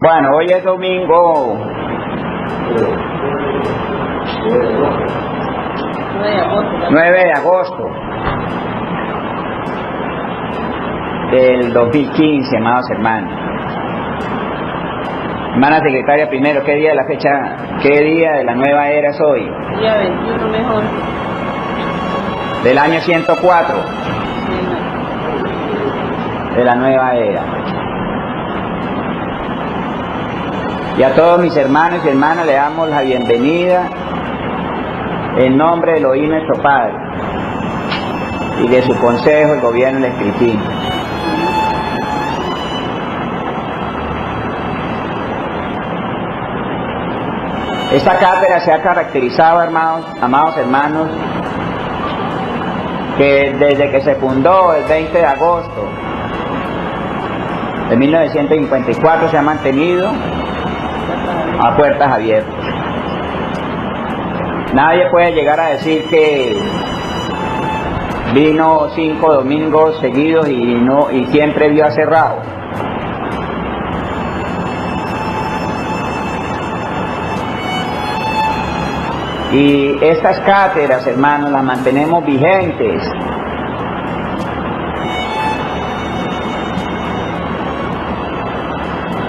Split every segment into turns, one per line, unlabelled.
Bueno, hoy es domingo 9 de agosto del 2015, amados hermanos. Hermana secretaria, primero, ¿qué día de la fecha, qué día de la nueva era es hoy?
Día 21 mejor.
Del año 104 de la nueva era. Y a todos mis hermanos y hermanas le damos la bienvenida en nombre de Elohim nuestro Padre y de su consejo, el gobierno y el escrutinio. Esta cátedra se ha caracterizado, amados hermanos, que desde que se fundó el 20 de agosto de 1954 se ha mantenido a puertas abiertas. Nadie puede llegar a decir que vino 5 domingos seguidos y siempre vio cerrado. Y estas cátedras, hermanos, las mantenemos vigentes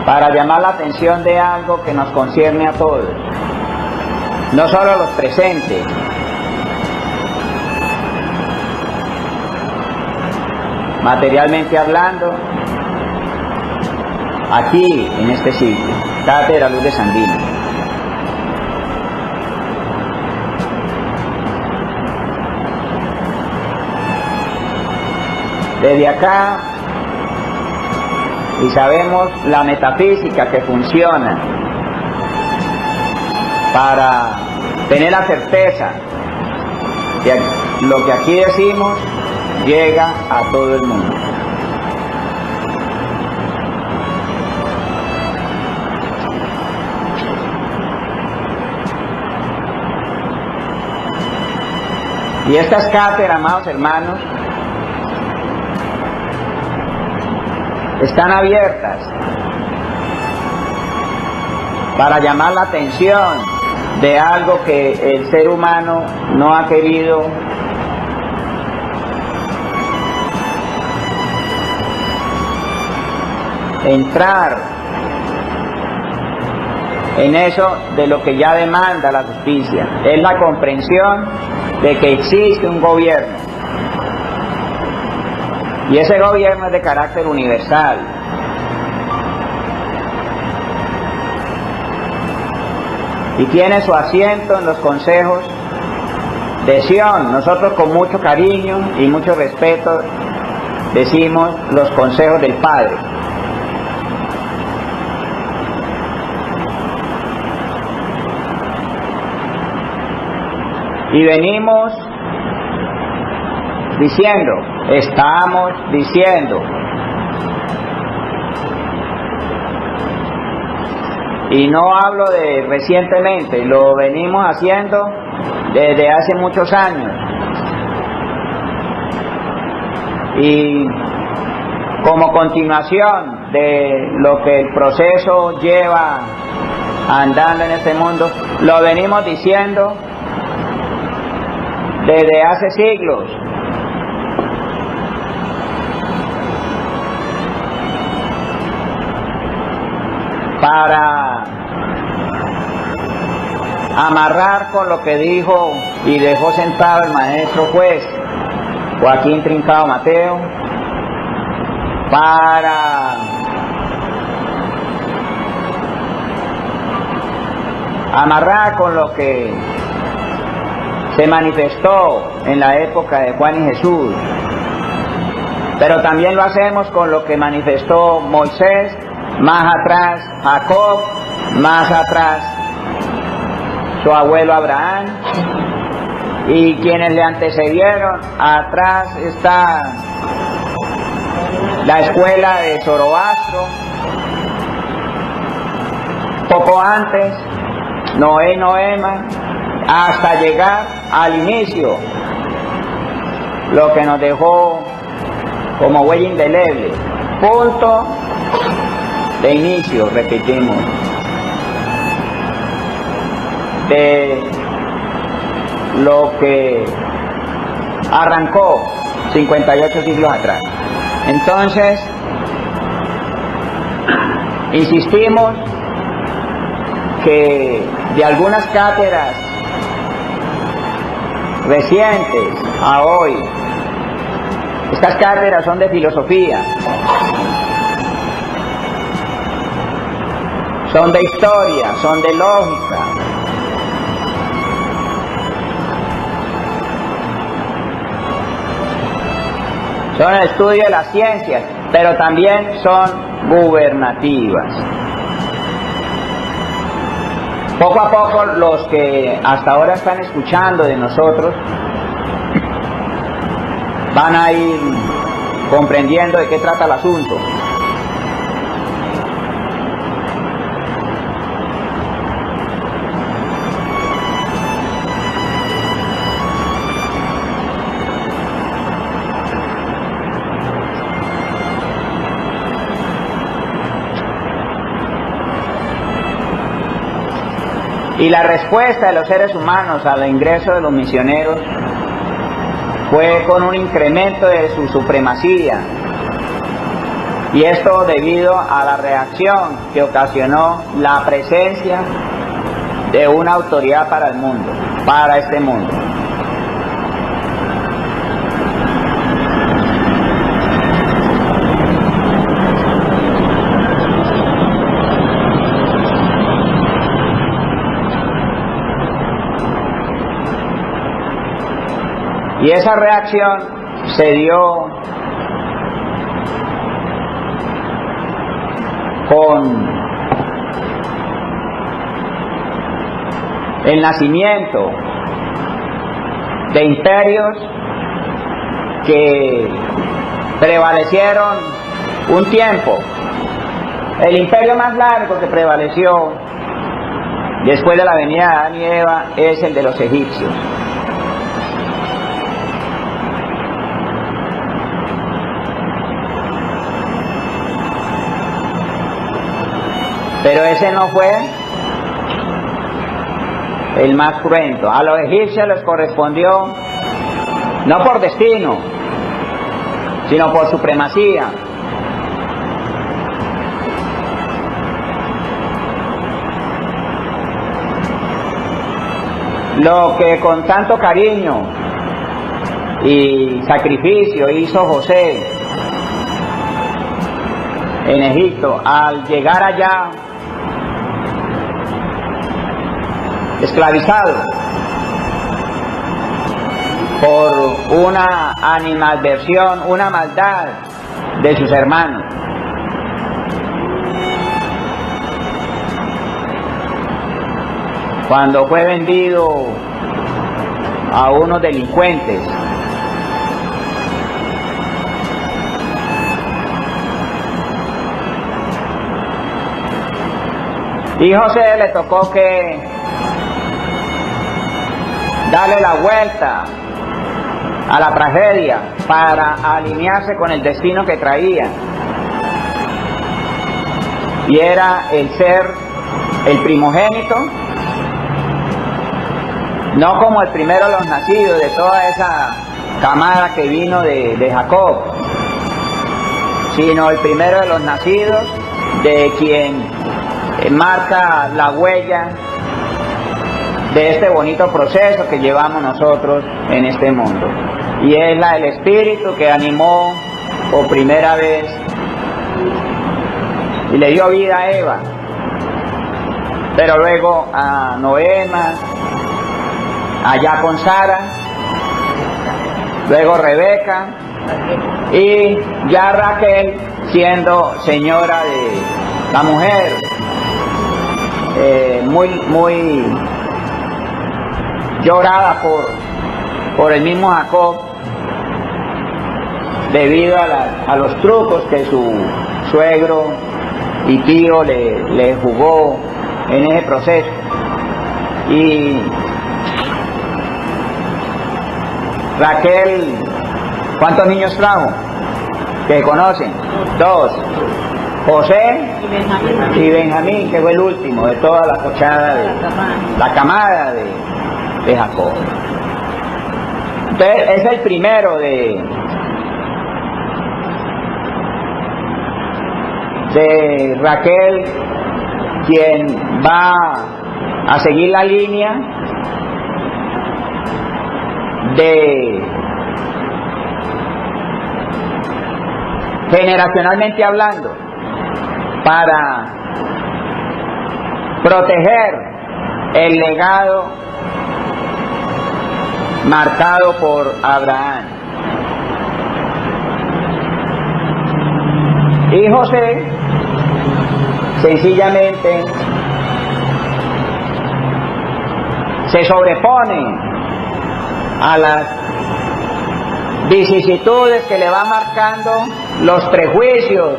para llamar la atención de algo que nos concierne a todos, no solo a los presentes, materialmente hablando, aquí en este sitio, Cátedra Luz de Sandino. Desde acá, y sabemos la metafísica que funciona para tener la certeza que lo que aquí decimos llega a todo el mundo. Y estas cátedras, amados hermanos, están abiertas para llamar la atención de algo que el ser humano no ha querido entrar en eso de lo que ya demanda la justicia. Es la comprensión de que existe un gobierno. Y ese gobierno es de carácter universal. Y tiene su asiento en los consejos de Sion. Nosotros con mucho cariño y mucho respeto decimos los consejos del Padre. Y venimos diciendo, estamos diciendo, y no hablo de recientemente, lo venimos haciendo desde hace muchos años, y como continuación de lo que el proceso lleva andando en este mundo, lo venimos diciendo desde hace siglos. Para amarrar con lo que dijo y dejó sentado el maestro juez Joaquín Trincado Mateo, para amarrar con lo que se manifestó en la época de Juan y Jesús, pero también lo hacemos con lo que manifestó Moisés, más atrás Jacob, más atrás su abuelo Abraham, y quienes le antecedieron. Atrás está la escuela de Zoroastro, poco antes Noé y Noema, hasta llegar al inicio, lo que nos dejó como huella indeleble, punto de inicio, repetimos, de lo que arrancó 58 siglos atrás. Entonces, insistimos que de algunas cátedras recientes a hoy, estas cátedras son de filosofía, son de historia, son de lógica, son el estudio de las ciencias, pero también son gubernativas. Poco a poco los que hasta ahora están escuchando de nosotros van a ir comprendiendo de qué trata el asunto. Y la respuesta de los seres humanos al ingreso de los misioneros fue con un incremento de su supremacía, y esto debido a la reacción que ocasionó la presencia de una autoridad para el mundo, para este mundo. Y esa reacción se dio con el nacimiento de imperios que prevalecieron un tiempo. El imperio más largo que prevaleció después de la venida de Adán y Eva es el de los egipcios. Pero ese no fue el más cruento. A los egipcios les correspondió, no por destino, sino por supremacía. Lo que con tanto cariño y sacrificio hizo José en Egipto, al llegar allá esclavizado por una animadversión, una maldad de sus hermanos. Cuando fue vendido a unos delincuentes, y José le tocó que darle la vuelta a la tragedia para alinearse con el destino que traía, y era el ser el primogénito, no como el primero de los nacidos de toda esa camada que vino de Jacob, sino el primero de los nacidos de quien marca la huella de este bonito proceso que llevamos nosotros en este mundo, y es la del Espíritu que animó por primera vez y le dio vida a Eva, pero luego a Noema, allá con Sara, luego Rebeca, y ya Raquel siendo señora de la mujer, muy llorada por el mismo Jacob, debido a los trucos que su suegro y tío le jugó en ese proceso. Y Raquel, ¿cuántos niños trajo? ¿Que conocen? 2. José y Benjamín, que fue el último de toda la cochada, la camada de Jacob. Entonces es el primero de Raquel quien va a seguir la línea de, generacionalmente hablando, para proteger el legado marcado por Abraham. Y José sencillamente se sobrepone a las vicisitudes que le va marcando los prejuicios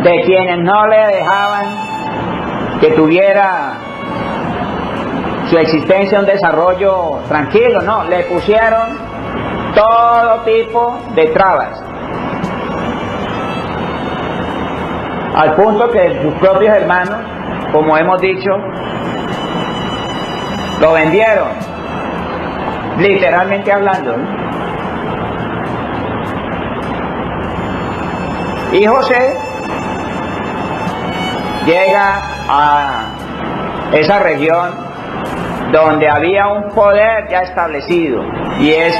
de quienes no le dejaban que tuviera su existencia un desarrollo tranquilo, no, le pusieron todo tipo de trabas, al punto que sus propios hermanos, como hemos dicho, lo vendieron, literalmente hablando, ¿no? Y José llega a esa región donde había un poder ya establecido, y es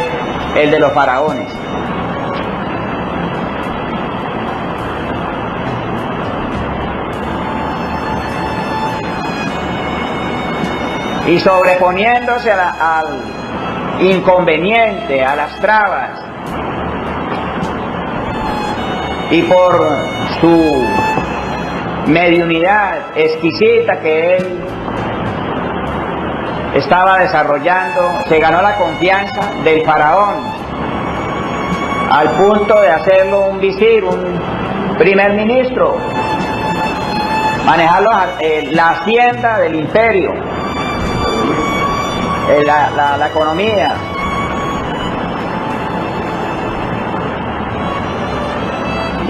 el de los faraones. Y sobreponiéndose al inconveniente, a las trabas, y por su mediunidad exquisita que él estaba desarrollando, se ganó la confianza del faraón, al punto de hacerlo un visir, un primer ministro, manejar la hacienda del imperio, la economía.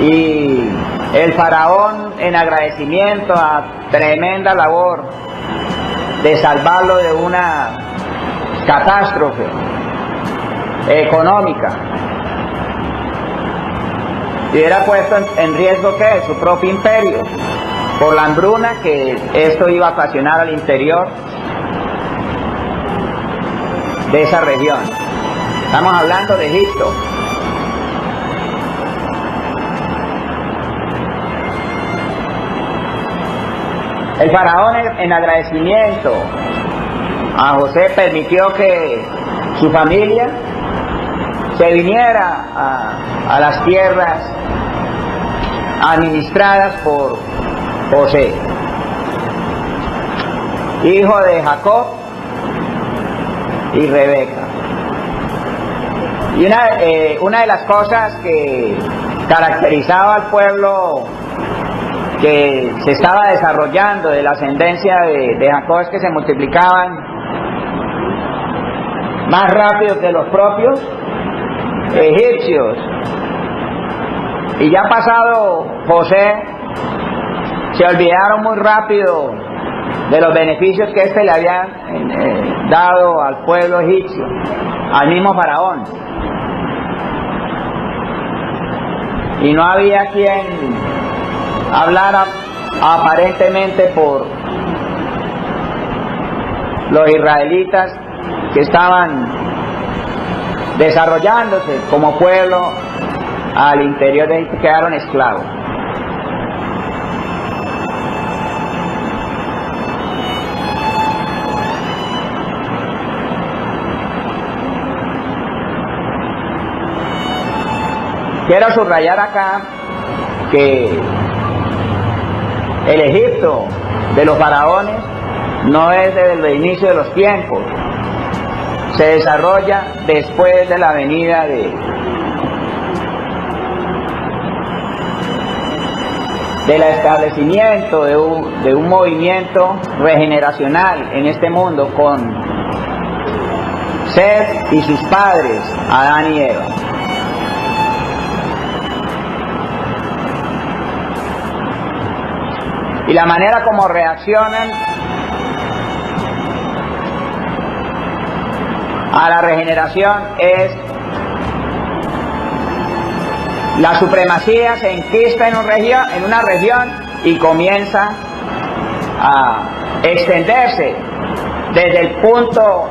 Y el faraón, en agradecimiento a tremenda labor de salvarlo de una catástrofe económica, y hubiera puesto en riesgo ¿qué? Su propio imperio, por la hambruna que esto iba a ocasionar al interior de esa región. Estamos hablando de Egipto. El faraón, en agradecimiento a José, permitió que su familia se viniera a las tierras administradas por José, hijo de Jacob y Rebeca. Y una de las cosas que caracterizaba al pueblo que se estaba desarrollando de la ascendencia de Jacob es que se multiplicaban más rápido que los propios egipcios. Y ya pasado José, se olvidaron muy rápido de los beneficios que éste le había dado al pueblo egipcio, al mismo faraón. Y no había quien hablara aparentemente por los israelitas que estaban desarrollándose como pueblo al interior de Egipto, quedaron esclavos. Quiero subrayar acá que el Egipto de los faraones no es desde el inicio de los tiempos, se desarrolla después de la venida del establecimiento de un movimiento regeneracional en este mundo con Seth y sus padres, Adán y Eva. y la manera como reaccionan a la regeneración es la supremacía se enquista en una región y comienza a extenderse desde el punto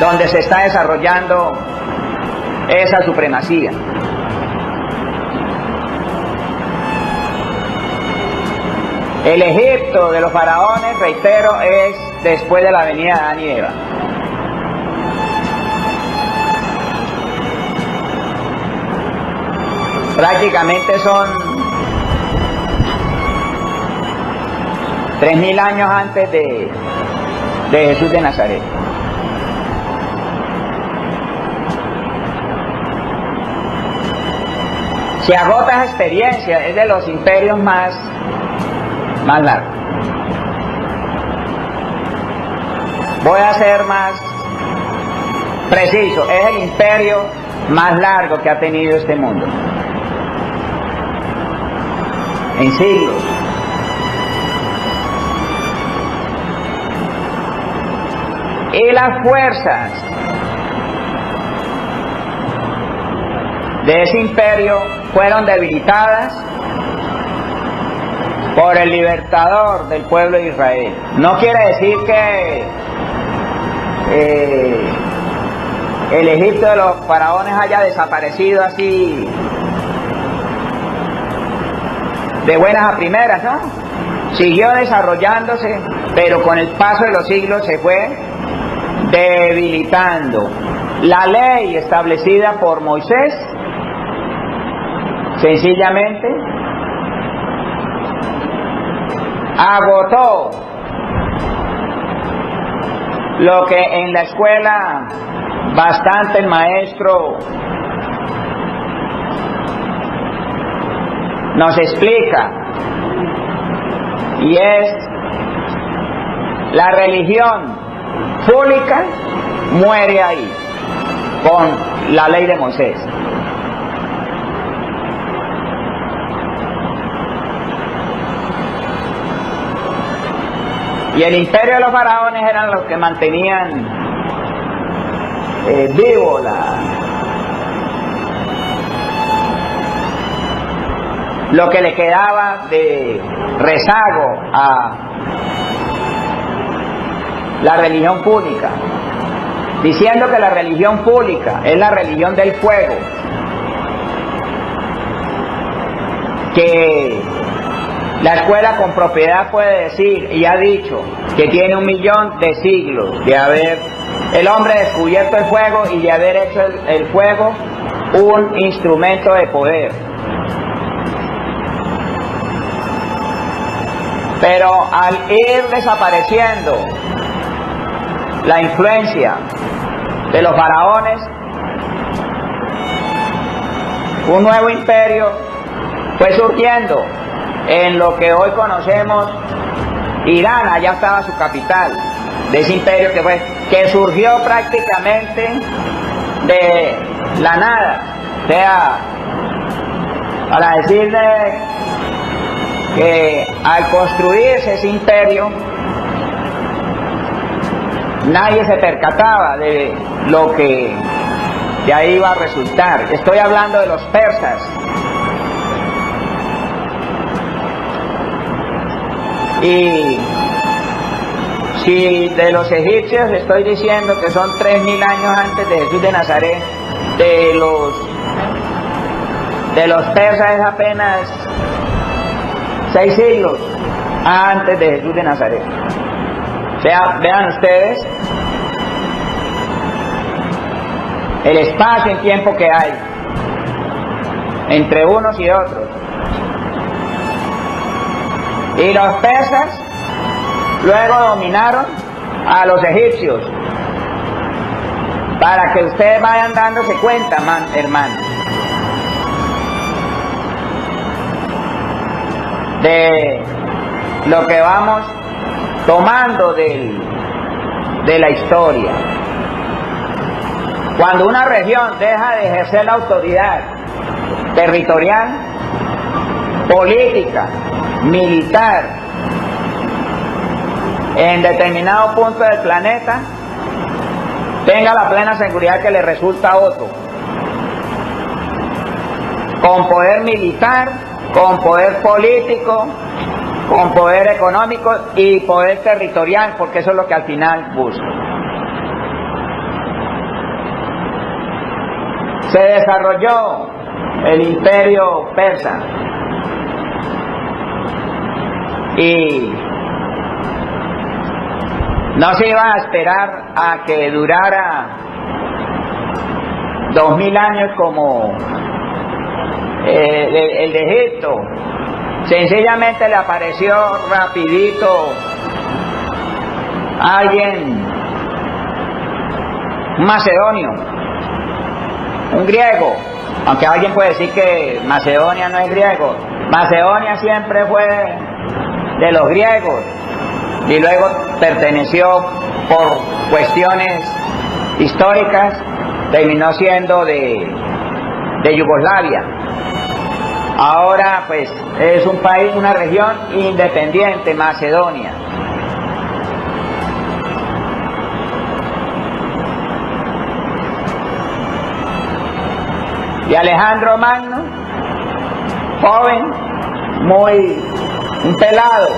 donde se está desarrollando esa supremacía. El Egipto de los faraones, reitero, es después de la venida de Adán y Eva. Prácticamente son 3000 años antes de Jesús de Nazaret. Se agota esa experiencia, es de los imperios más largos. Voy a ser más preciso, es el imperio más largo que ha tenido este mundo en siglos. Y las fuerzas de ese imperio fueron debilitadas por el libertador del pueblo de Israel. No quiere decir que el Egipto de los faraones haya desaparecido así de buenas a primeras, ¿no? Siguió desarrollándose, pero con el paso de los siglos se fue debilitando. La ley establecida por Moisés sencillamente agotó lo que en la escuela bastante el maestro nos explica, y es la religión pública muere ahí con la ley de Moisés. Y el imperio de los faraones eran los que mantenían vivo lo que le quedaba de rezago a la religión púnica, diciendo que la religión pública es la religión del fuego, que la escuela con propiedad puede decir, y ha dicho, que tiene 1.000.000 de siglos de haber el hombre descubierto el fuego y de haber hecho el fuego un instrumento de poder. Pero al ir desapareciendo la influencia de los faraones, un nuevo imperio fue surgiendo en lo que hoy conocemos Irán. Allá estaba su capital de ese imperio que surgió prácticamente de la nada. O sea, para decirle que al construirse ese imperio nadie se percataba de lo que de ahí iba a resultar. Estoy hablando de los persas. Y si de los egipcios estoy diciendo que son 3000 años antes de Jesús de Nazaret, de los persas es apenas 6 siglos antes de Jesús de Nazaret. O sea, vean ustedes el espacio en tiempo que hay entre unos y otros. Y los persas luego dominaron a los egipcios, para que ustedes vayan dándose cuenta, hermanos, de lo que vamos tomando de la historia. Cuando una región deja de ejercer la autoridad territorial política, militar, en determinado punto del planeta, tenga la plena seguridad que le resulta a otro, con poder militar, con poder político, con poder económico y poder territorial, porque eso es lo que al final busca. Se desarrolló el imperio persa y no se iba a esperar a que durara 2000 años como el de Egipto. Sencillamente le apareció rapidito alguien, un macedonio, un griego, aunque alguien puede decir que Macedonia no es griego. Macedonia siempre fue de los griegos y luego perteneció por cuestiones históricas, terminó siendo de Yugoslavia. Ahora pues es un país, una región independiente, Macedonia. Y Alejandro Magno, joven, un pelado,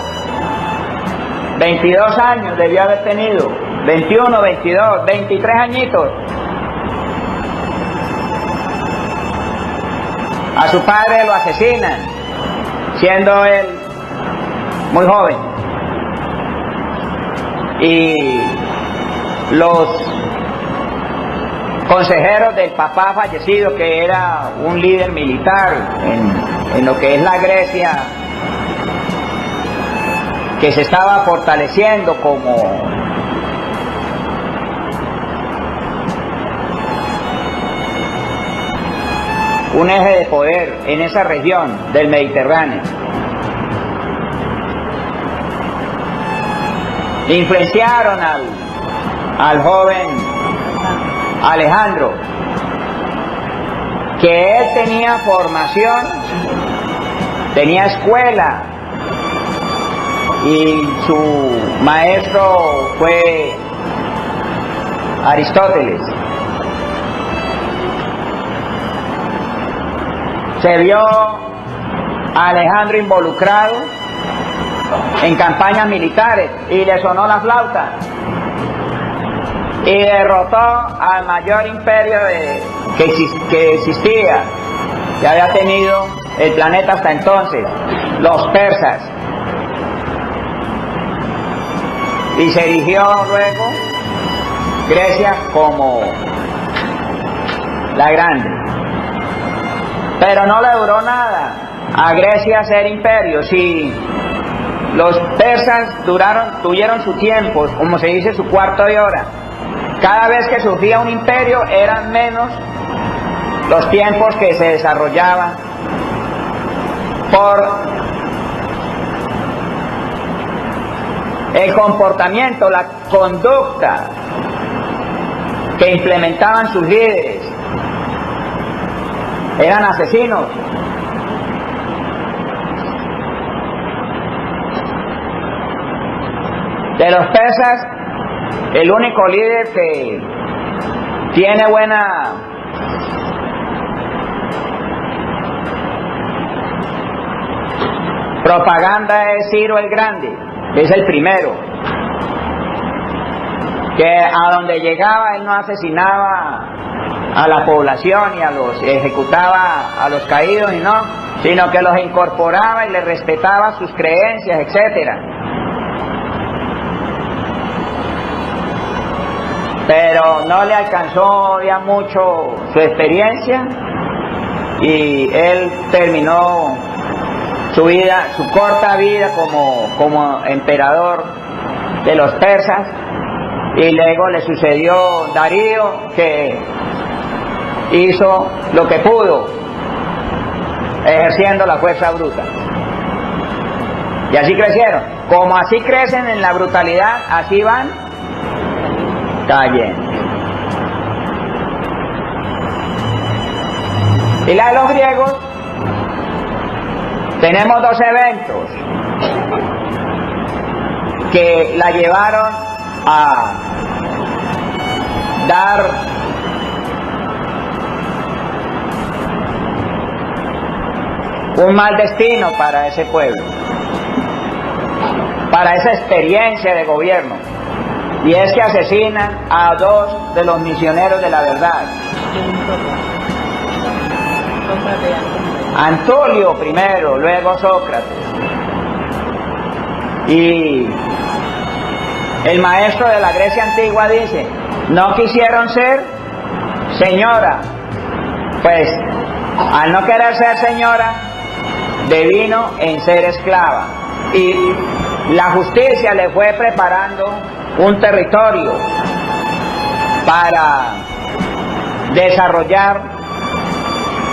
22 años debió haber tenido, 21, 22, 23 añitos. A su padre lo asesinan, siendo él muy joven. Y los consejeros del papá fallecido, que era un líder militar en lo que es la Grecia, que se estaba fortaleciendo como un eje de poder en esa región del Mediterráneo. Influenciaron al joven Alejandro, que él tenía formación, tenía escuela, y su maestro fue Aristóteles. Se vio a Alejandro involucrado en campañas militares y le sonó la flauta y derrotó al mayor imperio que existía, que había tenido el planeta hasta entonces, los persas, y se erigió luego Grecia como la grande. Pero no le duró nada a Grecia ser imperio. Si los persas tuvieron su tiempo, como se dice, su cuarto de hora, cada vez que surgía un imperio eran menos los tiempos que se desarrollaban por el comportamiento, la conducta que implementaban sus líderes. Eran asesinos. De los persas, el único líder que tiene buena propaganda es Ciro el Grande, que es el primero, que a donde llegaba él no asesinaba a la población y ejecutaba a los caídos, y no, sino que los incorporaba y les respetaba sus creencias, etcétera. Pero no le alcanzó ya mucho su experiencia y él terminó su vida, su corta vida como emperador de los persas, y luego le sucedió Darío, que hizo lo que pudo ejerciendo la fuerza bruta, y así crecieron. Como así crecen en la brutalidad, así van cayendo. Y la de los griegos tenemos dos eventos que la llevaron a dar un mal destino para ese pueblo, para esa experiencia de gobierno, y es que asesinan a dos de los misioneros de la verdad. Antolio primero, luego Sócrates. Y el maestro de la Grecia antigua dice, no quisieron ser señora, pues al no querer ser señora, devino en ser esclava. Y la justicia le fue preparando un territorio para desarrollar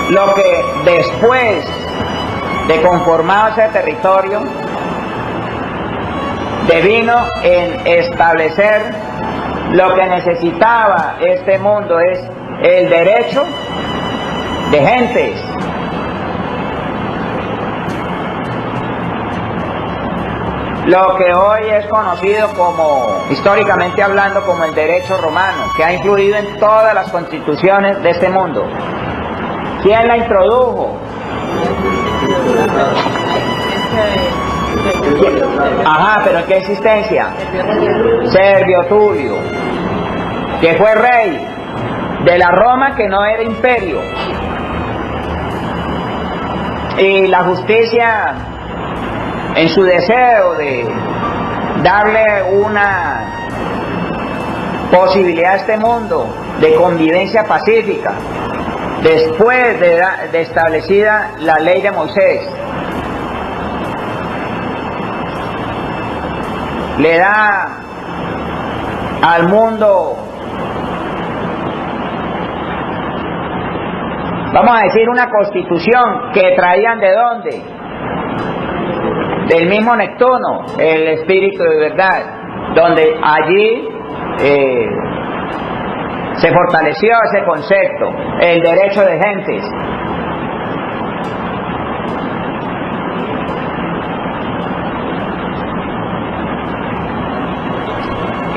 lo que después de conformado ese territorio devino en establecer lo que necesitaba este mundo, es el derecho de gentes. Lo que hoy es conocido como, históricamente hablando, como el derecho romano, que ha influido en todas las constituciones de este mundo. ¿Quién la introdujo? Ajá, pero ¿en qué existencia? Servio Tulio, que fue rey de la Roma que no era imperio. Y la justicia, en su deseo de darle una posibilidad a este mundo de convivencia pacífica, después de establecida la ley de Moisés, le da al mundo, vamos a decir, una constitución que traían ¿de dónde? Del mismo Neptuno, el espíritu de verdad, donde allí se fortaleció ese concepto, el derecho de gentes.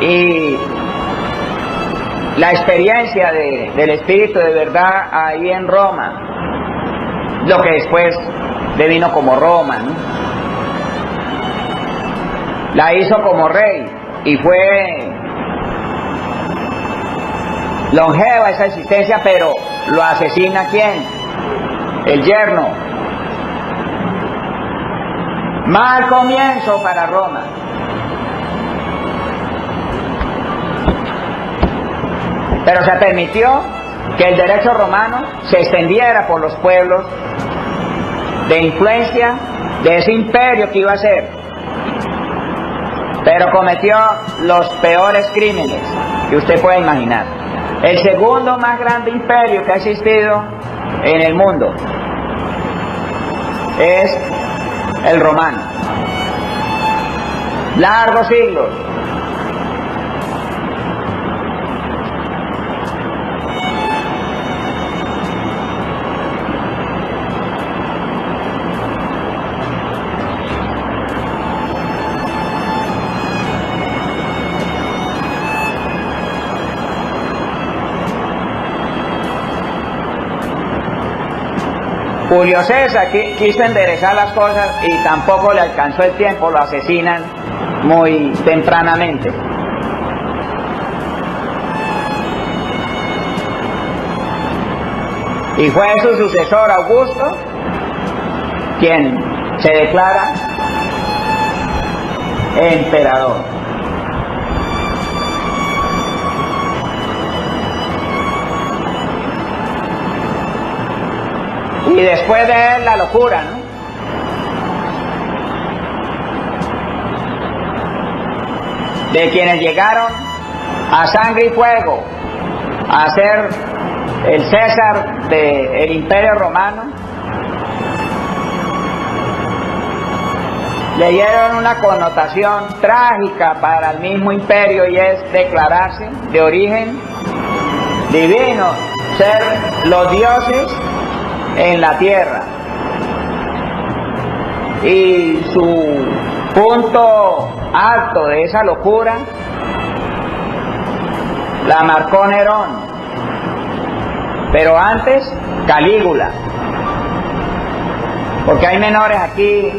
Y la experiencia del espíritu de verdad ahí en Roma, lo que después devino como Roma, ¿no? La hizo como rey y fue longeva esa existencia, pero lo asesina ¿quién? El yerno. Mal comienzo para Roma. Pero se permitió que el derecho romano se extendiera por los pueblos de influencia de ese imperio que iba a ser. Pero cometió los peores crímenes que usted pueda imaginar. El segundo más grande imperio que ha existido en el mundo es el romano. Largos siglos. Julio César quiso enderezar las cosas y tampoco le alcanzó el tiempo, lo asesinan muy tempranamente. Y fue su sucesor Augusto quien se declara emperador. Y después de él la locura, ¿no? De quienes llegaron a sangre y fuego a ser el César del Imperio Romano, le dieron una connotación trágica para el mismo imperio, y es declararse de origen divino, ser los dioses en la tierra. y su punto alto de esa locura la marcó Nerón, pero antes Calígula, porque hay menores aquí,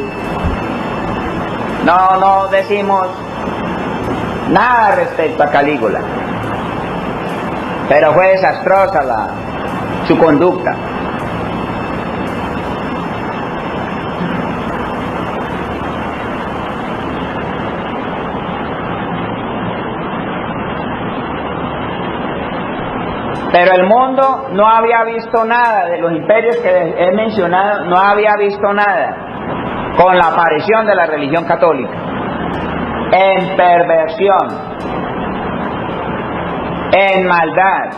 no decimos nada respecto a Calígula, pero fue desastrosa su conducta. Pero el mundo no había visto nada de los imperios que he mencionado, no había visto nada con la aparición de la religión católica, en perversión, en maldad,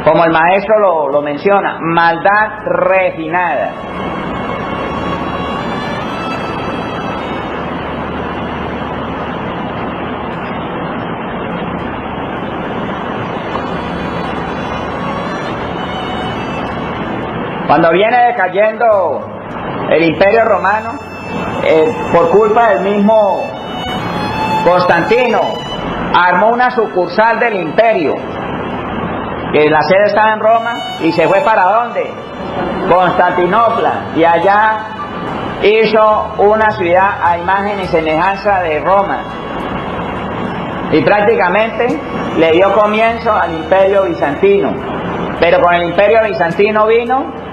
como el maestro lo menciona, maldad refinada. Cuando viene decayendo el Imperio Romano, por culpa del mismo Constantino, armó una sucursal del imperio, que la sede estaba en Roma, y se fue ¿para dónde? Constantinopla, y allá hizo una ciudad a imagen y semejanza de Roma, y prácticamente le dio comienzo al Imperio Bizantino. Pero con el Imperio Bizantino vino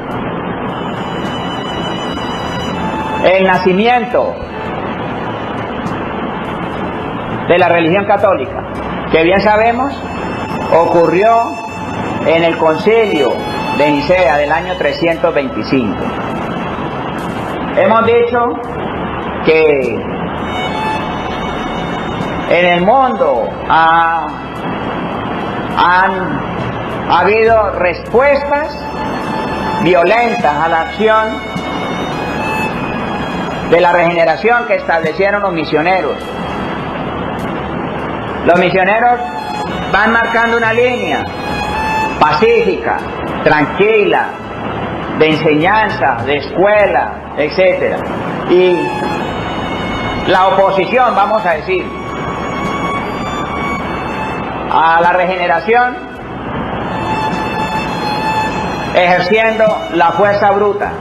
el nacimiento de la religión católica, que bien sabemos ocurrió en el concilio de Nicea del año 325. Hemos dicho que en el mundo ha habido respuestas violentas a la acción de la regeneración que establecieron los misioneros. Los misioneros van marcando una línea pacífica, tranquila, de enseñanza, de escuela, etc. Y la oposición, vamos a decir, a la regeneración, ejerciendo la fuerza bruta.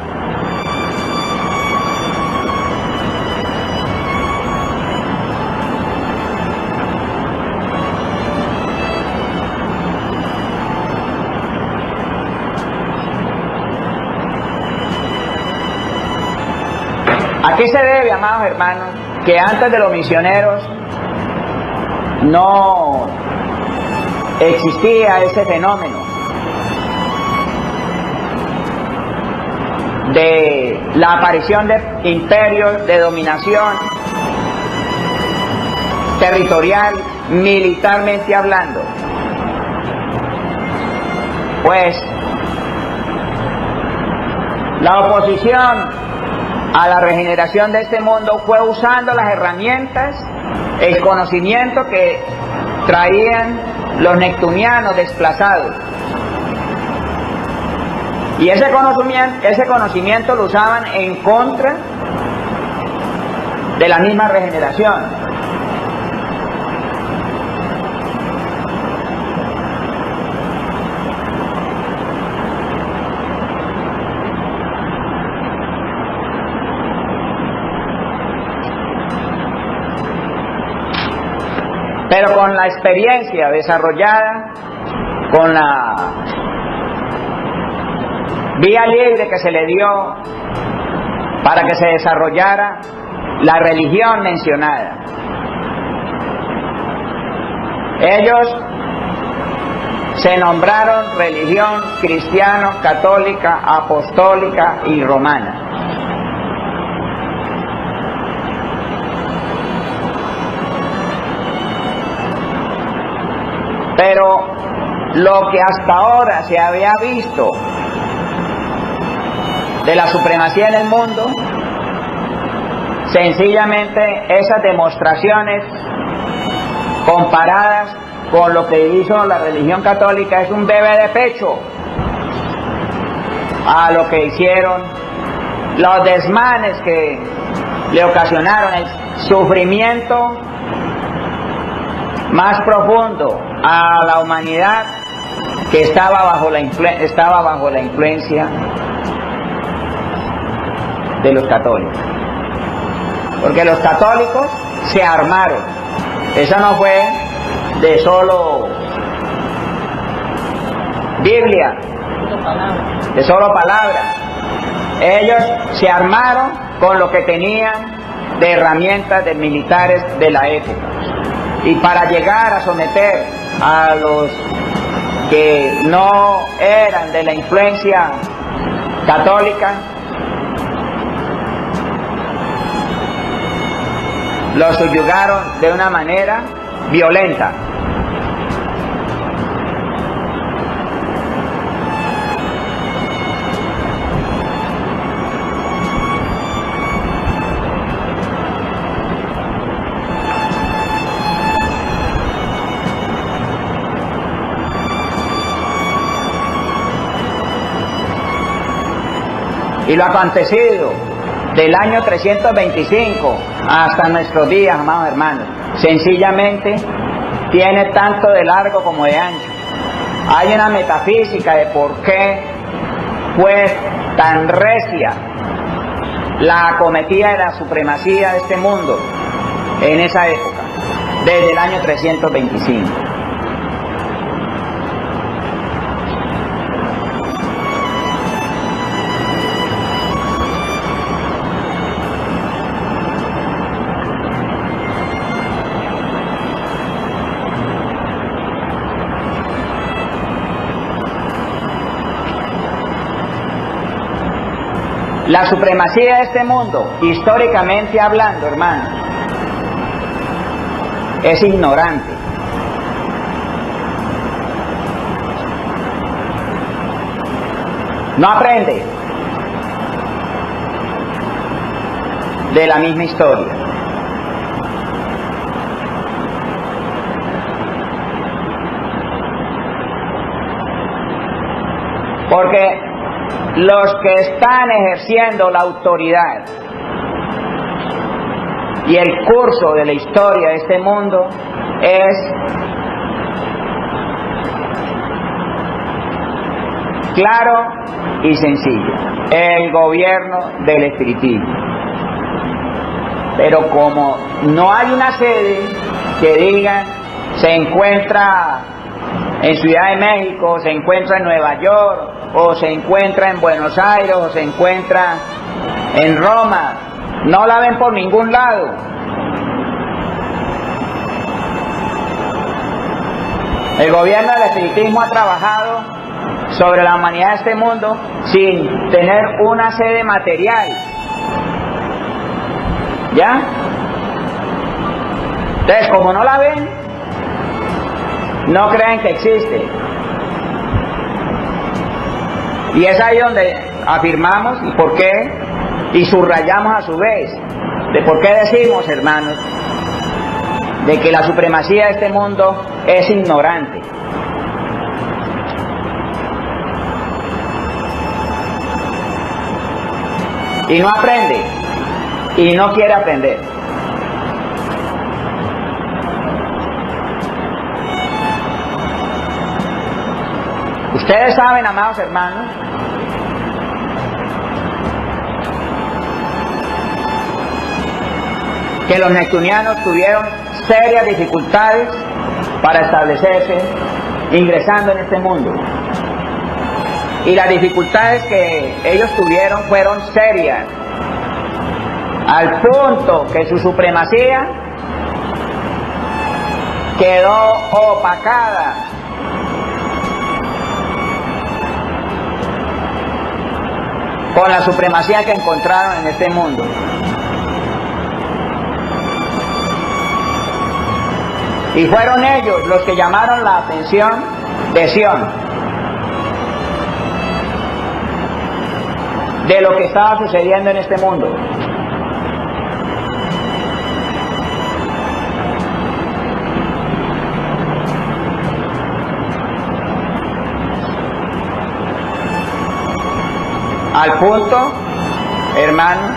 ¿A qué se debe, amados hermanos, que antes de los misioneros no existía ese fenómeno de la aparición de imperios de dominación territorial, militarmente hablando? Pues la oposición a la regeneración de este mundo fue usando las herramientas, el conocimiento que traían los neptunianos desplazados. Y ese conocimiento lo usaban en contra de la misma regeneración. Pero con la experiencia desarrollada, con la vía libre que se le dio para que se desarrollara la religión mencionada, ellos se nombraron religión cristiana, católica, apostólica y romana. Pero lo que hasta ahora se había visto de la supremacía en el mundo, sencillamente esas demostraciones comparadas con lo que hizo la religión católica es un bebé de pecho a lo que hicieron los desmanes que le ocasionaron, el sufrimiento más profundo a la humanidad que estaba bajo la influencia de los católicos. Porque los católicos se armaron. Eso no fue de solo Biblia, de solo palabra. Ellos se armaron con lo que tenían de herramientas de militares de la época. Y para llegar a someter a los que no eran de la influencia católica, los subyugaron de una manera violenta. Y lo acontecido del año 325 hasta nuestros días, amados hermanos, sencillamente tiene tanto de largo como de ancho. Hay una metafísica de por qué fue tan recia la acometida de la supremacía de este mundo en esa época, desde el año 325. La supremacía de este mundo, históricamente hablando, hermano, es ignorante. No aprende de la misma historia. Porque los que están ejerciendo la autoridad y el curso de la historia de este mundo es claro y sencillo: el gobierno del espiritismo. Pero como no hay una sede que digan se encuentra en Ciudad de México, se encuentra en Nueva York, o se encuentra en Buenos Aires, o se encuentra en Roma, no la ven por ningún lado. El gobierno del espiritismo ha trabajado sobre la humanidad de este mundo sin tener una sede material. ¿Ya? Entonces, como no la ven, no creen que existe. Y es ahí donde afirmamos y por qué, y subrayamos a su vez, de por qué decimos, hermanos, de que la supremacía de este mundo es ignorante. Y no aprende, y no quiere aprender. Ustedes saben, amados hermanos, que los neptunianos tuvieron serias dificultades para establecerse ingresando en este mundo. Y las dificultades que ellos tuvieron fueron serias, al punto que su supremacía quedó opacada con la supremacía que encontraron en este mundo. Y fueron ellos los que llamaron la atención de Sion, de lo que estaba sucediendo en este mundo. Al punto hermanos,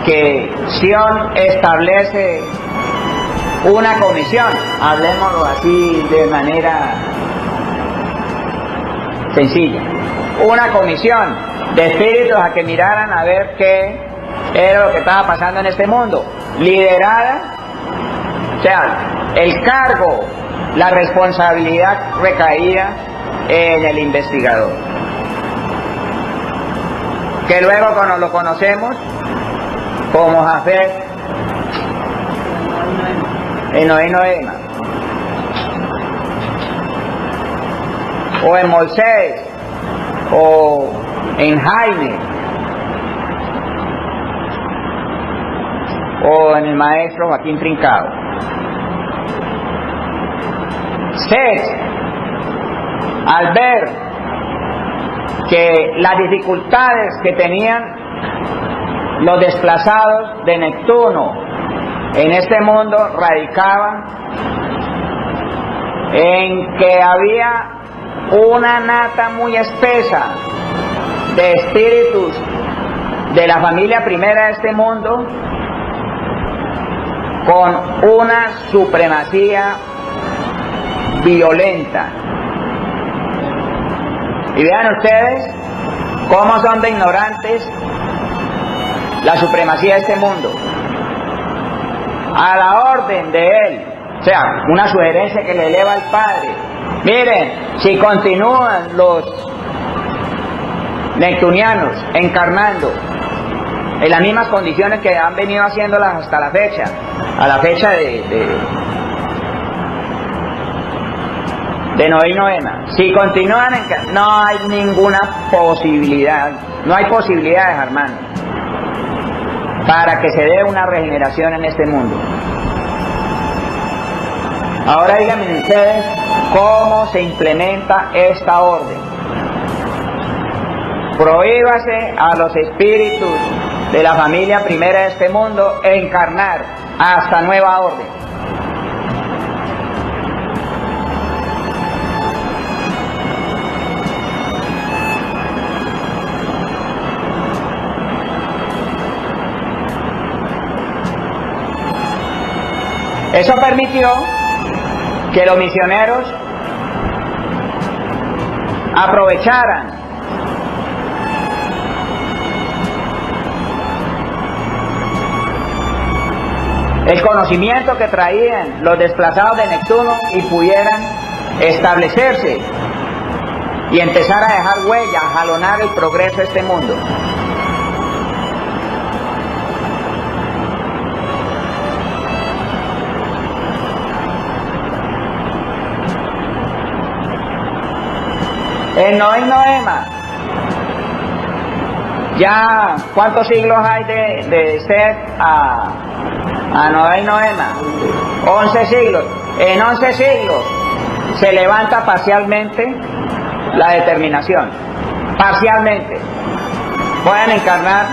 que Sion establece una comisión, hablemoslo así de manera sencilla, una comisión de espíritus a que miraran a ver qué era lo que estaba pasando en este mundo, liderada, o sea, el cargo, la responsabilidad recaía en el investigador, que luego cuando lo conocemos como Jafet en Noé y Noema, o en Moisés, o en Jaime, o en el maestro Joaquín Trincado. Seth, al ver que las dificultades que tenían los desplazados de Neptuno en este mundo radicaban en que había una nata muy espesa de espíritus de la familia primera de este mundo con una supremacía violenta. Y vean ustedes cómo son de ignorantes la supremacía de este mundo. A la orden de él, o sea, una sugerencia que le eleva al Padre. Miren, si continúan los neptunianos encarnando en las mismas condiciones que han venido haciéndolas hasta la fecha, a la fecha de Noé y Noema, si continúan no hay ninguna posibilidad, no hay posibilidades, hermanos, para que se dé una regeneración en este mundo. Ahora díganme ustedes cómo se implementa esta orden. Prohíbase a los espíritus de la familia primera de este mundo encarnar hasta nueva orden. Eso permitió que los misioneros aprovecharan el conocimiento que traían los desplazados de Neptuno y pudieran establecerse y empezar a dejar huella, a jalonar el progreso de este mundo. En Noé y Noema, ya ¿cuántos siglos hay de Seth a Noé y Noema? 11 siglos. En 11 siglos se levanta parcialmente la determinación. Parcialmente. Pueden encarnar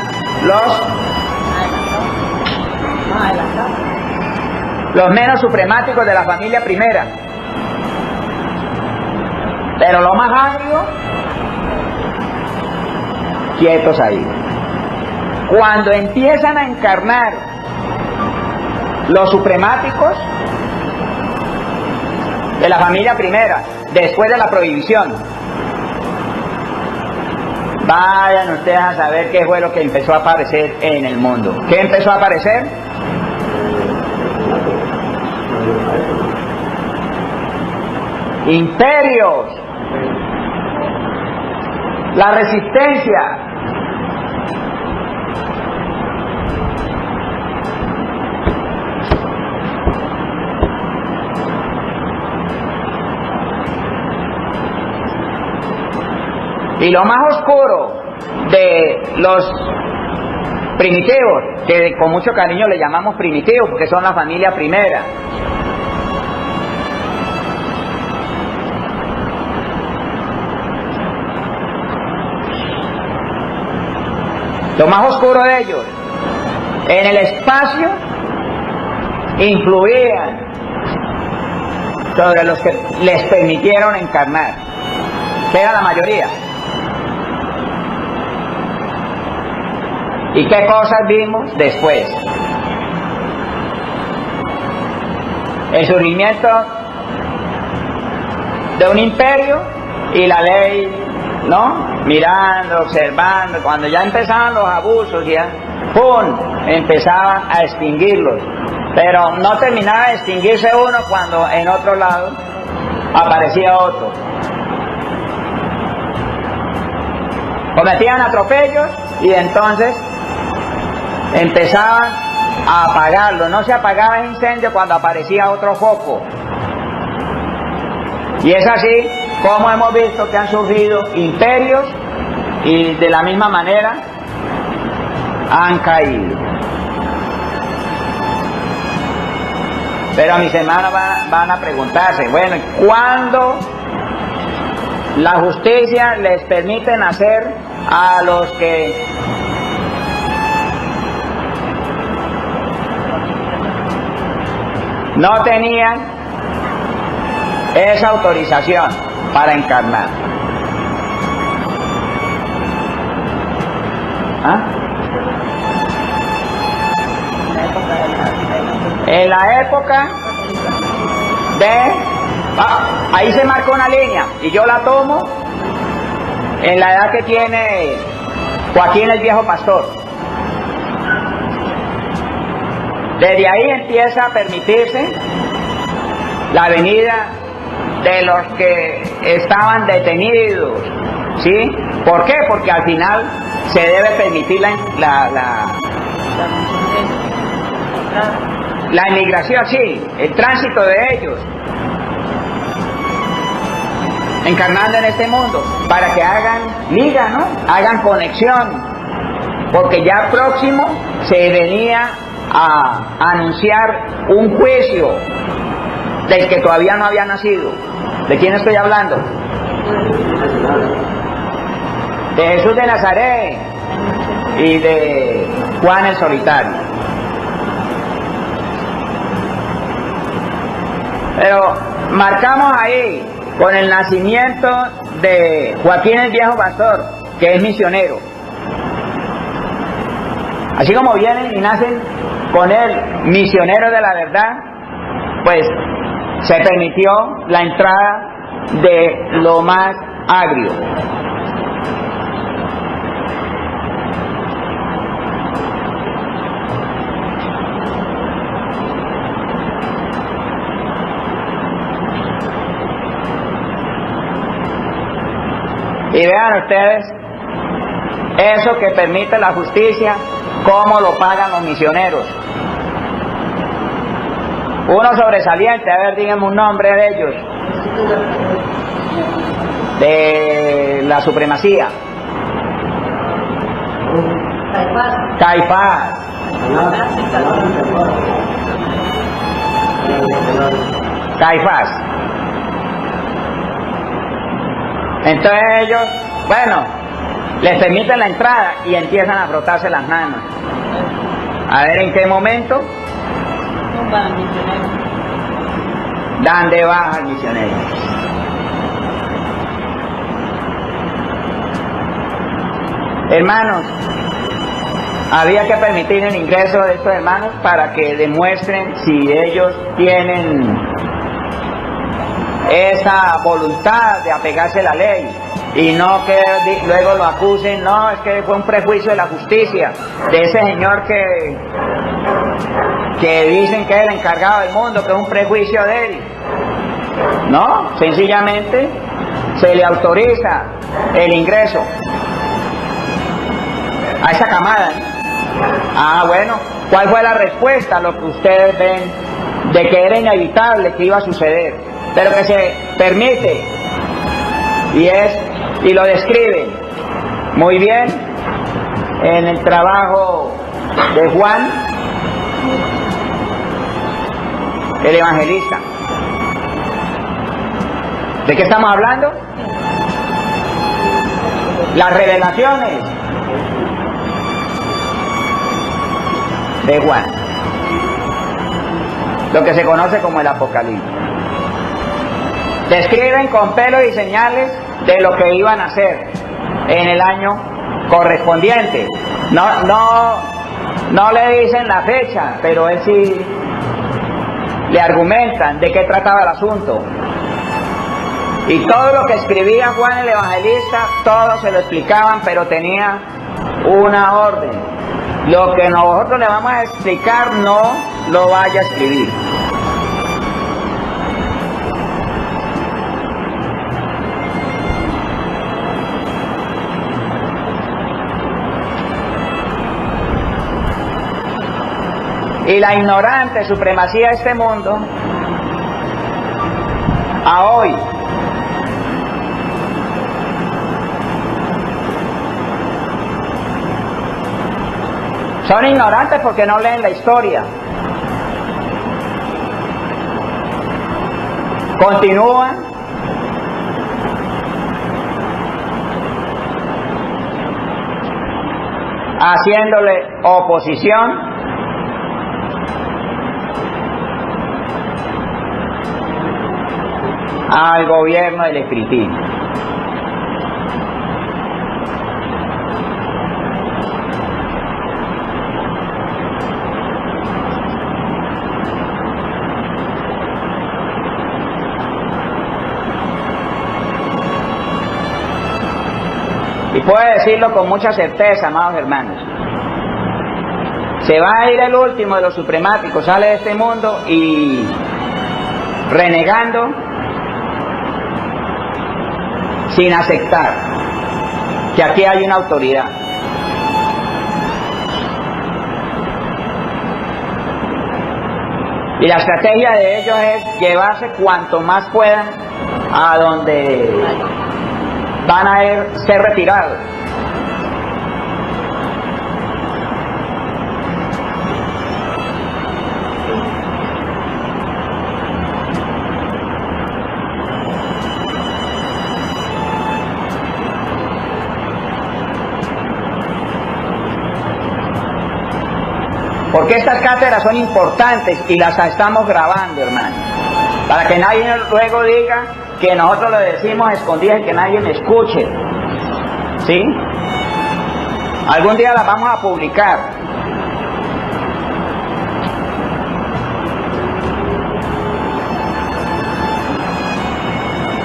los menos supremáticos de la familia primera. Pero lo más agrio, quietos ahí. Cuando empiezan a encarnar los supremáticos de la familia primera, después de la prohibición, vayan ustedes a saber qué fue lo que empezó a aparecer en el mundo. ¿Qué empezó a aparecer? Imperios, la resistencia, y lo más oscuro de los primitivos, que con mucho cariño le llamamos primitivos porque son la familia primera, lo más oscuro de ellos, en el espacio influían sobre los que les permitieron encarnar, que era la mayoría. ¿Y qué cosas vimos después? El surgimiento de un imperio y la ley, ¿no? Mirando, observando, cuando ya empezaban los abusos, ya, ¡pum!, empezaban a extinguirlos. Pero no terminaba de extinguirse uno cuando en otro lado aparecía otro. Cometían atropellos y entonces empezaban a apagarlo. No se apagaba el incendio cuando aparecía otro foco. Y es así como hemos visto que han surgido imperios y de la misma manera han caído. Pero mis hermanos van a preguntarse, bueno, ¿cuándo la justicia les permite nacer a los que no tenían esa autorización para encarnar? ¿Ah? En la época de... ahí se marca una línea y yo la tomo en la edad que tiene Joaquín el viejo pastor. Desde ahí empieza a permitirse la venida de los que estaban detenidos, ¿sí? ¿Por qué? Porque al final se debe permitir la inmigración, sí, el tránsito de ellos, encarnando en este mundo, para que hagan liga, ¿no? Hagan conexión, porque ya próximo se venía a anunciar un juicio del que todavía no había nacido. ¿De quién estoy hablando? De Jesús de Nazaret y de Juan el Solitario. Pero marcamos ahí con el nacimiento de Joaquín el viejo pastor, que es misionero. Así como vienen y nacen con él misioneros de la verdad, pues se permitió la entrada de lo más agrio. Y vean ustedes, eso que permite la justicia, cómo lo pagan los misioneros. Uno sobresaliente, a ver, díganme un nombre de ellos. De la supremacía. Caifás. Caifás. Entonces ellos, bueno, les permiten la entrada y empiezan a frotarse las manos. A ver en qué momento dan de baja al misionero. Hermanos, había que permitir el ingreso de estos hermanos para que demuestren si ellos tienen esa voluntad de apegarse a la ley y no que luego lo acusen, no, es que fue un prejuicio de la justicia, de ese señor que dicen que es el encargado del mundo, que es un prejuicio de él. No, sencillamente se le autoriza el ingreso a esa camada. Ah, bueno, ¿cuál fue la respuesta a lo que ustedes ven de que era inevitable que iba a suceder, pero que se permite? Y lo describen muy bien en el trabajo de Juan el evangelista. ¿De qué estamos hablando? Las revelaciones de Juan, lo que se conoce como el Apocalipsis. Describen con pelos y señales de lo que iban a hacer en el año correspondiente. no le dicen la fecha, pero él sí le argumentan de qué trataba el asunto. Y todo lo que escribía Juan el Evangelista, todo se lo explicaban, pero tenía una orden. Lo que nosotros le vamos a explicar no lo vaya a escribir. Y la ignorante supremacía de este mundo, a hoy, son ignorantes porque no leen la historia. Continúan haciéndole oposición al gobierno del espiritismo. Y puedo decirlo con mucha certeza, amados hermanos, se va a ir el último de los supremáticos, sale de este mundo y renegando, sin aceptar que aquí hay una autoridad. Y la estrategia de ellos es llevarse cuanto más puedan a donde van a ser retirados. Porque estas cátedras son importantes y las estamos grabando, hermano, para que nadie luego diga que nosotros lo decimos escondidas y que nadie me escuche, ¿sí? Algún día las vamos a publicar.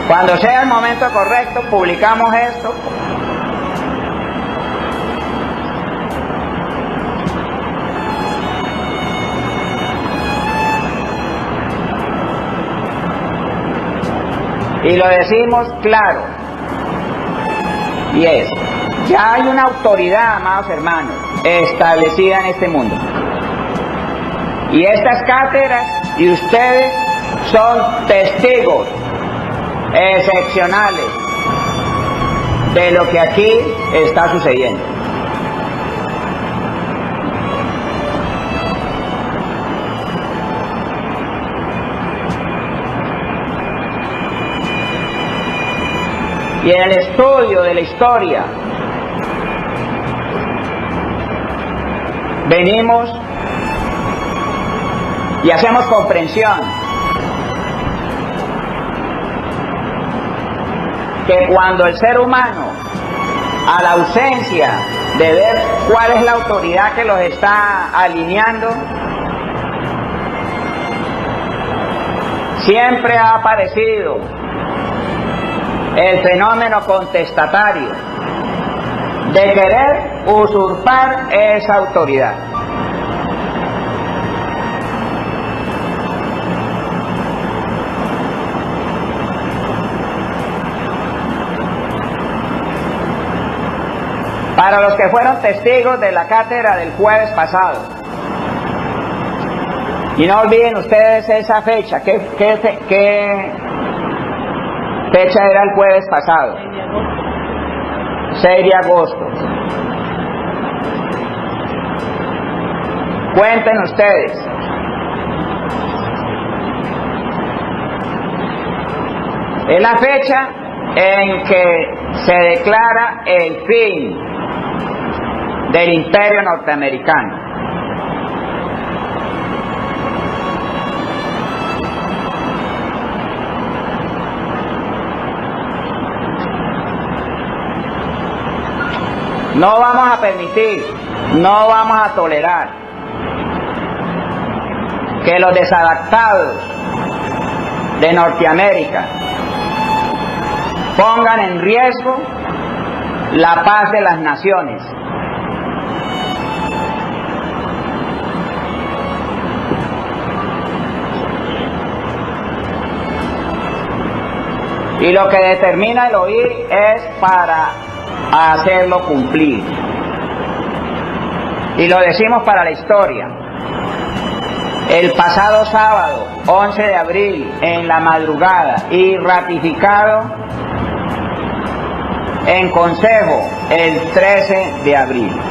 Cuando sea el momento correcto, publicamos esto. Y lo decimos claro, y es, ya hay una autoridad, amados hermanos, establecida en este mundo. Y estas cátedras y ustedes son testigos excepcionales de lo que aquí está sucediendo. Y en el estudio de la historia venimos y hacemos comprensión que cuando el ser humano, a la ausencia de ver cuál es la autoridad que los está alineando, siempre ha aparecido el fenómeno contestatario de querer usurpar esa autoridad. Para los que fueron testigos de la cátedra del jueves pasado, y no olviden ustedes esa fecha, ¿qué fecha era el jueves pasado? 6 de agosto. Cuenten ustedes. Es la fecha en que se declara el fin del imperio norteamericano. No vamos a permitir no vamos a tolerar que los desadaptados de Norteamérica pongan en riesgo la paz de las naciones. Y lo que determina el oír es para hacerlo cumplir. Y lo decimos para la historia. El pasado sábado, 11 de abril, en la madrugada, y ratificado en Consejo el 13 de abril.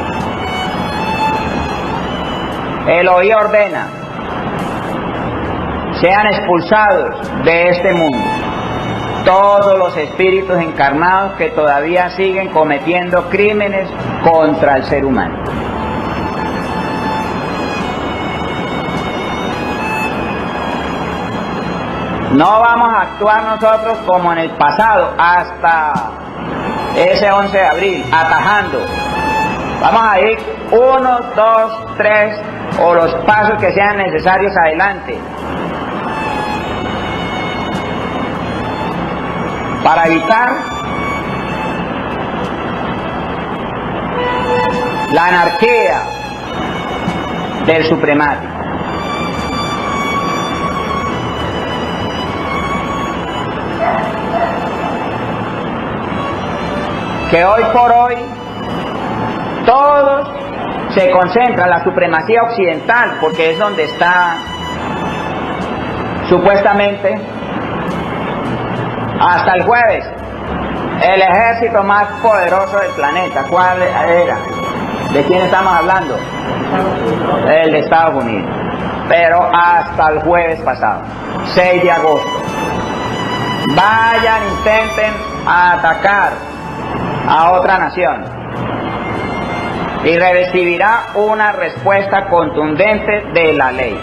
El oír ordena: sean expulsados de este mundo todos los espíritus encarnados que todavía siguen cometiendo crímenes contra el ser humano. No vamos a actuar nosotros como en el pasado hasta ese 11 de abril, atajando. Vamos a ir 1, 2, 3 o los pasos que sean necesarios adelante para evitar la anarquía del supremato. Que hoy por hoy todos se concentran en la supremacía occidental, porque es donde está supuestamente hasta el jueves el ejército más poderoso del planeta. ¿Cuál era? ¿De quién estamos hablando? El de Estados Unidos. Pero hasta el jueves pasado, 6 de agosto, vayan, intenten atacar a otra nación y recibirá una respuesta contundente de la ley.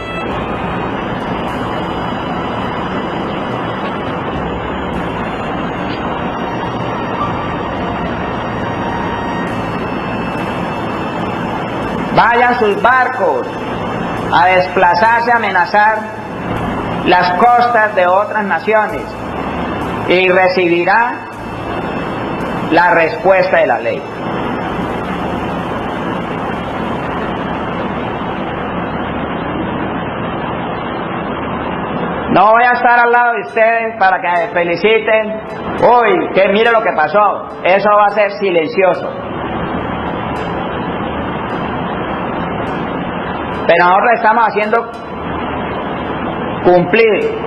Vayan sus barcos a desplazarse, a amenazar las costas de otras naciones y recibirá la respuesta de la ley. No voy a estar al lado de ustedes para que me feliciten. Uy, que mire lo que pasó. Eso va a ser silencioso. Pero nosotros estamos haciendo cumplir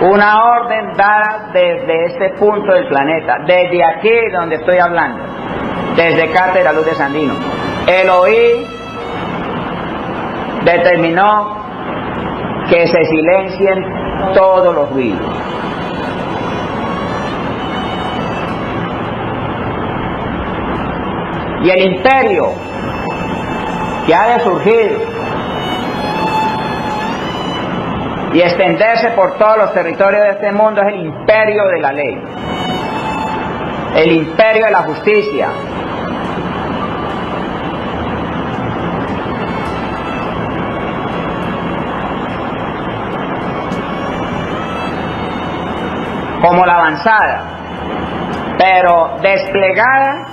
una orden dada desde este punto del planeta, desde aquí donde estoy hablando, desde Cátedra Luz de Sandino. El oír determinó que se silencien todos los ruidos. Y el imperio que ha de surgir y extenderse por todos los territorios de este mundo es el imperio de la ley, el imperio de la justicia. Como la avanzada, pero desplegada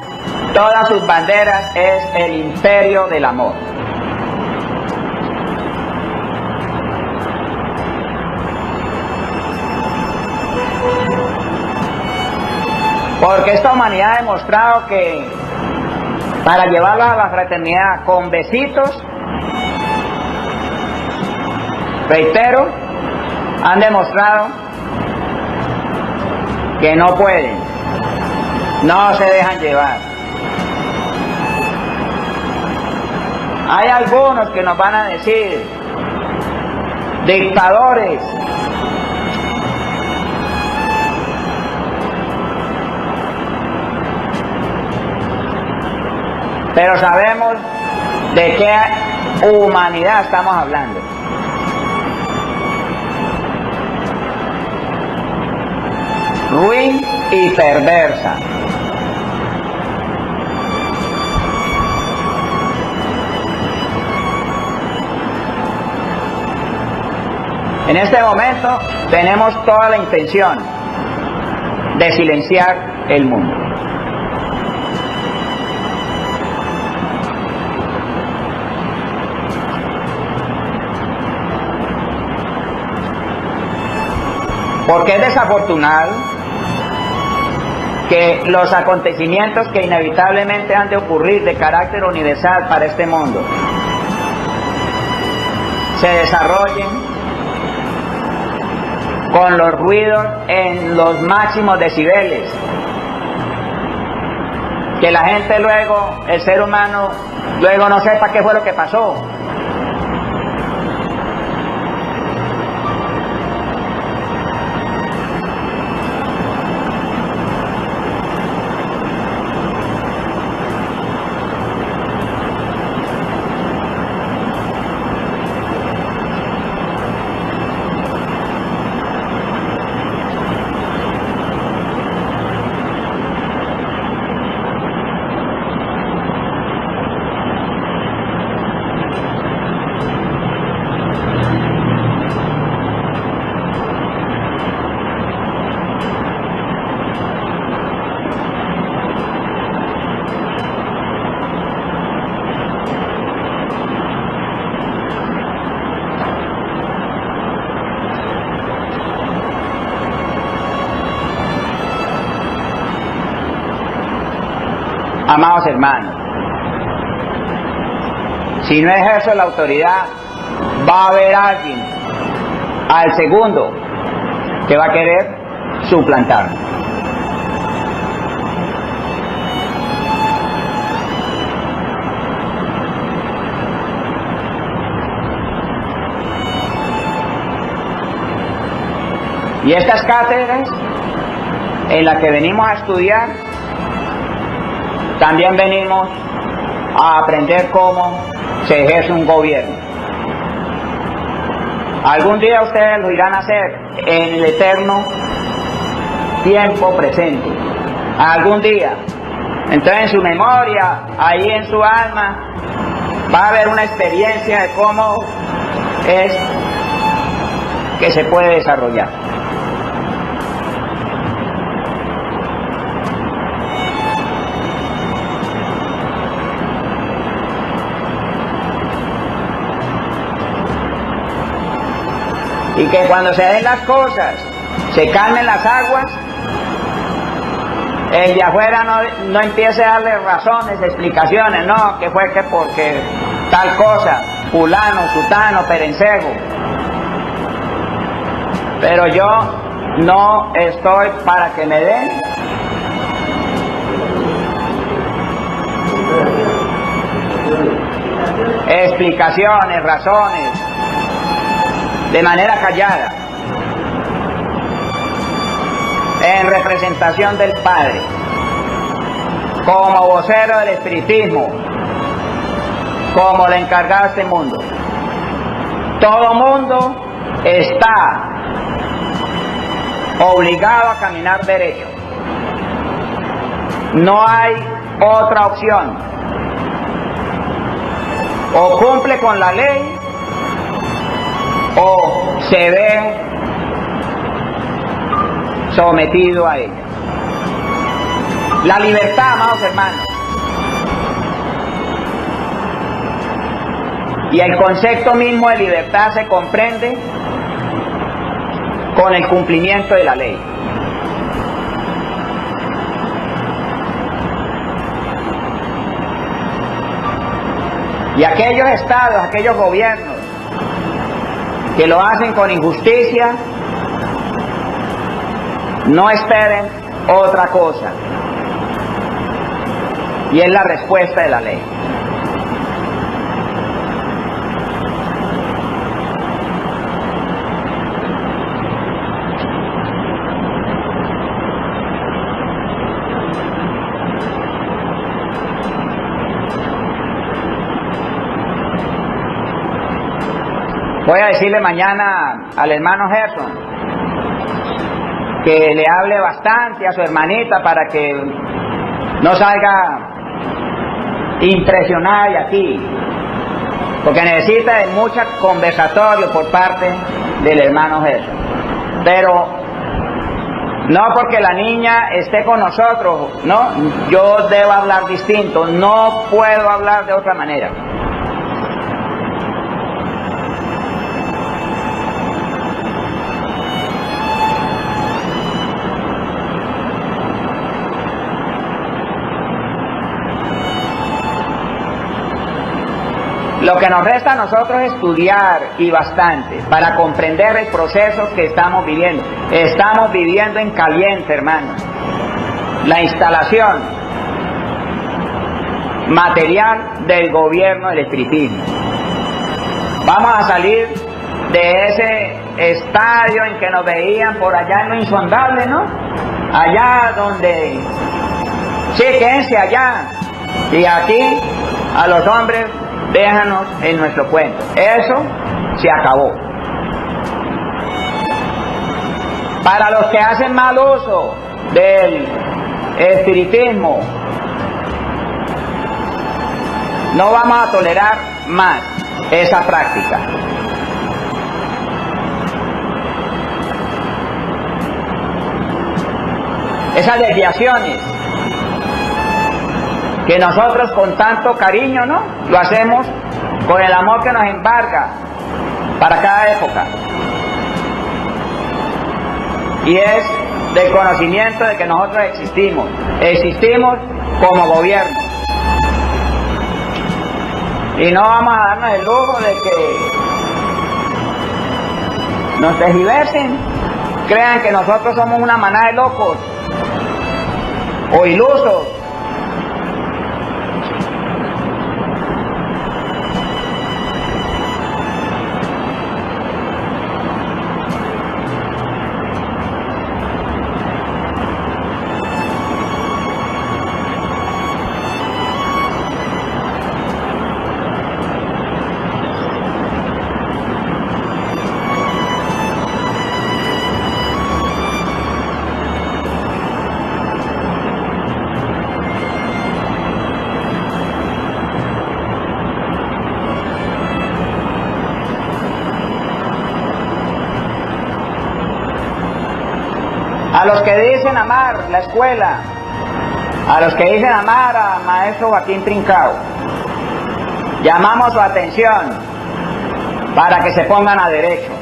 todas sus banderas es el imperio del amor. Porque esta humanidad ha demostrado que para llevarla a la fraternidad con besitos, reitero, han demostrado que no pueden, no se dejan llevar. Hay algunos que nos van a decir, dictadores, pero sabemos de qué humanidad estamos hablando. Ruin y perversa. En este momento tenemos toda la intención de silenciar el mundo. Porque es desafortunado que los acontecimientos que inevitablemente han de ocurrir de carácter universal para este mundo se desarrollen con los ruidos en los máximos decibeles, que la gente luego, el ser humano, luego no sepa qué fue lo que pasó. Amados hermanos, si no ejerzo la autoridad, va a haber alguien al segundo que va a querer suplantarme. Y estas cátedras en las que venimos a estudiar, también venimos a aprender cómo se ejerce un gobierno. Algún día ustedes lo irán a hacer en el eterno tiempo presente. Algún día. Entonces en su memoria, ahí en su alma, va a haber una experiencia de cómo es que se puede desarrollar. Y que cuando se den las cosas, se calmen las aguas, el de afuera no empiece a darle razones, explicaciones, no, que fue que porque tal cosa, fulano, sutano, perencejo. Pero yo no estoy para que me den explicaciones, razones, de manera callada, en representación del Padre, como vocero del espiritismo, como el encargado de este mundo. Todo mundo está obligado a caminar derecho. No hay otra opción. O cumple con la ley, o se ve sometido a ella. La libertad, amados hermanos, y el concepto mismo de libertad se comprende con el cumplimiento de la ley. Y aquellos estados, aquellos gobiernos que lo hacen con injusticia, no esperen otra cosa, y es la respuesta de la ley. Voy a decirle mañana al hermano Gerson que le hable bastante a su hermanita para que no salga impresionada de aquí, porque necesita de mucho conversatorio por parte del hermano Jesús. Pero no porque la niña esté con nosotros, no, yo debo hablar distinto, no puedo hablar de otra manera. Lo que nos resta a nosotros es estudiar, y bastante, para comprender el proceso que estamos viviendo. Estamos viviendo en caliente, hermanos. La instalación material del gobierno del espiritismo. Vamos a salir de ese estadio en que nos veían por allá en lo insondable, ¿no? Allá donde, sí, quédense allá, y aquí a los hombres déjanos en nuestro cuento. Eso se acabó. Para los que hacen mal uso del espiritismo, no vamos a tolerar más esa práctica. Esas desviaciones que nosotros con tanto cariño, ¿no?, lo hacemos con el amor que nos embarga para cada época. Y es del conocimiento de que nosotros existimos como gobierno. Y no vamos a darnos el lujo de que nos tergiversen, crean que nosotros somos una manada de locos o ilusos. A los que dicen amar la escuela, a los que dicen amar a maestro Joaquín Trincao, llamamos su atención para que se pongan a derecho.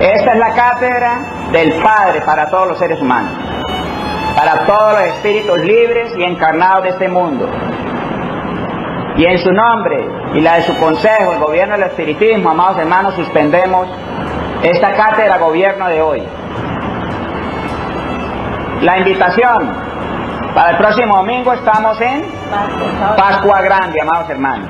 Esta es la cátedra del Padre para todos los seres humanos, para todos los espíritus libres y encarnados de este mundo. Y en su nombre y la de su consejo, el gobierno del espiritismo, amados hermanos, suspendemos esta cátedra gobierno de hoy. La invitación para el próximo domingo, estamos en Pascua Grande, amados hermanos.